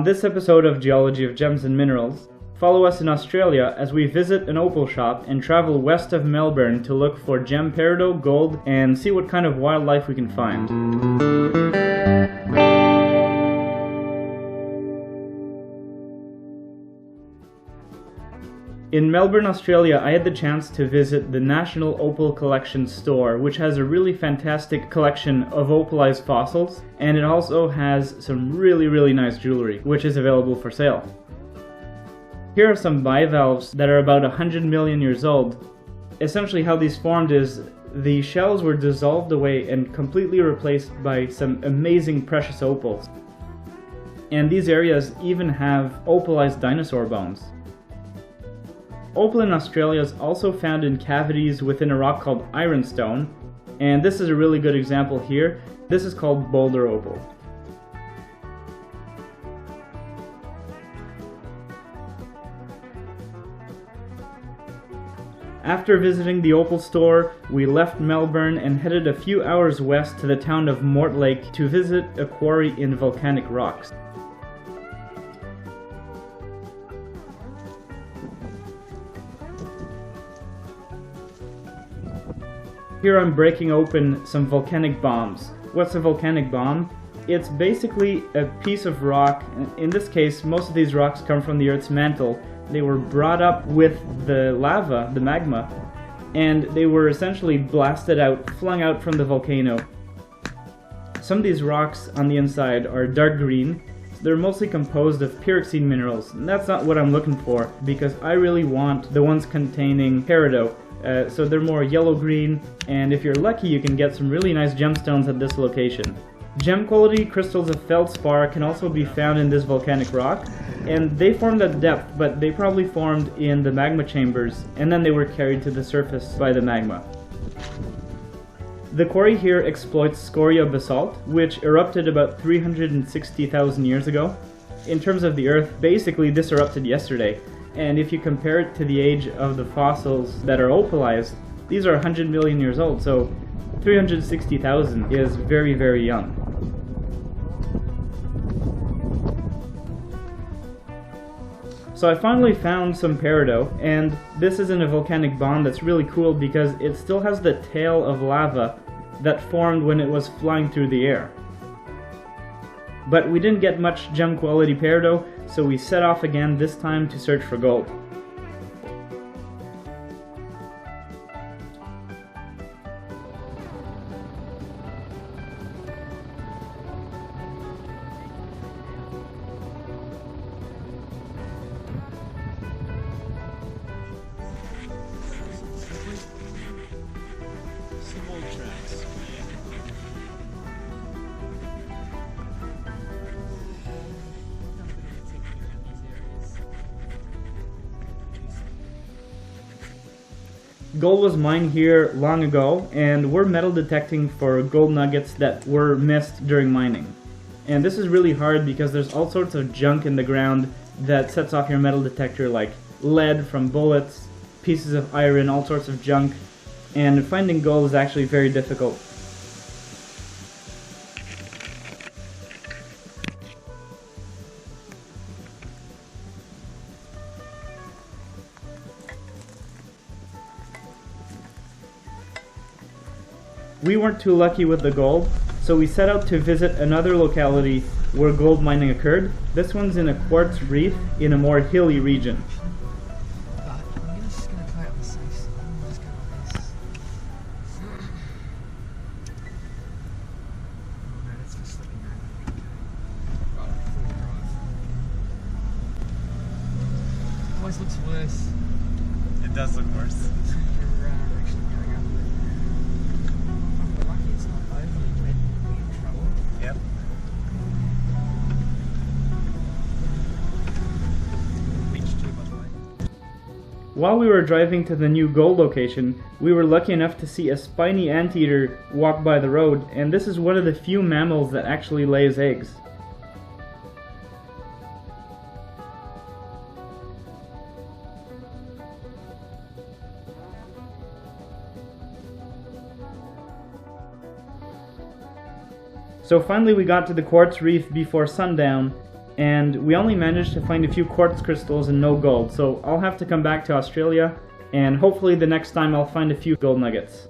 On this episode of Geology of Gems and Minerals, follow us in Australia as we visit an opal shop and travel west of Melbourne to look for gem peridot, gold, and see what kind of wildlife we can find. In Melbourne, Australia, I had the chance to visit the National Opal Collection store, which has a really fantastic collection of opalized fossils, and it also has some really nice jewelry, which is available for sale. Here are some bivalves that are about 100 million years old. Essentially how these formed is the shells were dissolved away and completely replaced by some amazing precious opals. And these areas even have opalized dinosaur bones. Opal in Australia is also found in cavities within a rock called ironstone, and this is a really good example here. This is called boulder opal. After visiting the opal store, we left Melbourne and headed a few hours west to the town of Mortlake to visit a quarry in volcanic rocks. Here I'm breaking open some volcanic bombs. What's a volcanic bomb? It's basically a piece of rock. In this case, most of these rocks come from the Earth's mantle. They were brought up with the lava, the magma, and they were essentially blasted out, flung out from the volcano. Some of these rocks on the inside are dark green. They're mostly composed of pyroxene minerals, and that's not what I'm looking for, because I really want the ones containing peridot. So they're more yellow-green, and if you're lucky you can get some really nice gemstones at this location. Gem quality crystals of feldspar can also be found in this volcanic rock, and they formed at depth, but they probably formed in the magma chambers, and then they were carried to the surface by the magma. The quarry here exploits scoria basalt, which erupted about 360,000 years ago. In terms of the Earth, basically this erupted yesterday. And if you compare it to the age of the fossils that are opalized, these are 100 million years old, so 360,000 is very young. So I finally found some peridot, and this is in a volcanic bomb that's really cool because it still has the tail of lava that formed when it was flying through the air. But we didn't get much gem quality peridot, so we set off again, this time to search for gold. Gold was mined here long ago, and we're metal detecting for gold nuggets that were missed during mining. And this is really hard because there's all sorts of junk in the ground that sets off your metal detector, like lead from bullets, pieces of iron, all sorts of junk, and finding gold is actually very difficult. We weren't too lucky with the gold, so we set out to visit another locality where gold mining occurred. This one's in a quartz reef in a more hilly region. I'm just gonna try it on the safe side. I'm just going like this. Oh no, that's just slipping out. Always looks worse. It does look worse. Yep. While we were driving to the new gold location, we were lucky enough to see a spiny anteater walk by the road, and this is one of the few mammals that actually lays eggs. So finally we got to the Quartz Reef before sundown, and we only managed to find a few quartz crystals and no gold, so I'll have to come back to Australia, and hopefully the next time I'll find a few gold nuggets.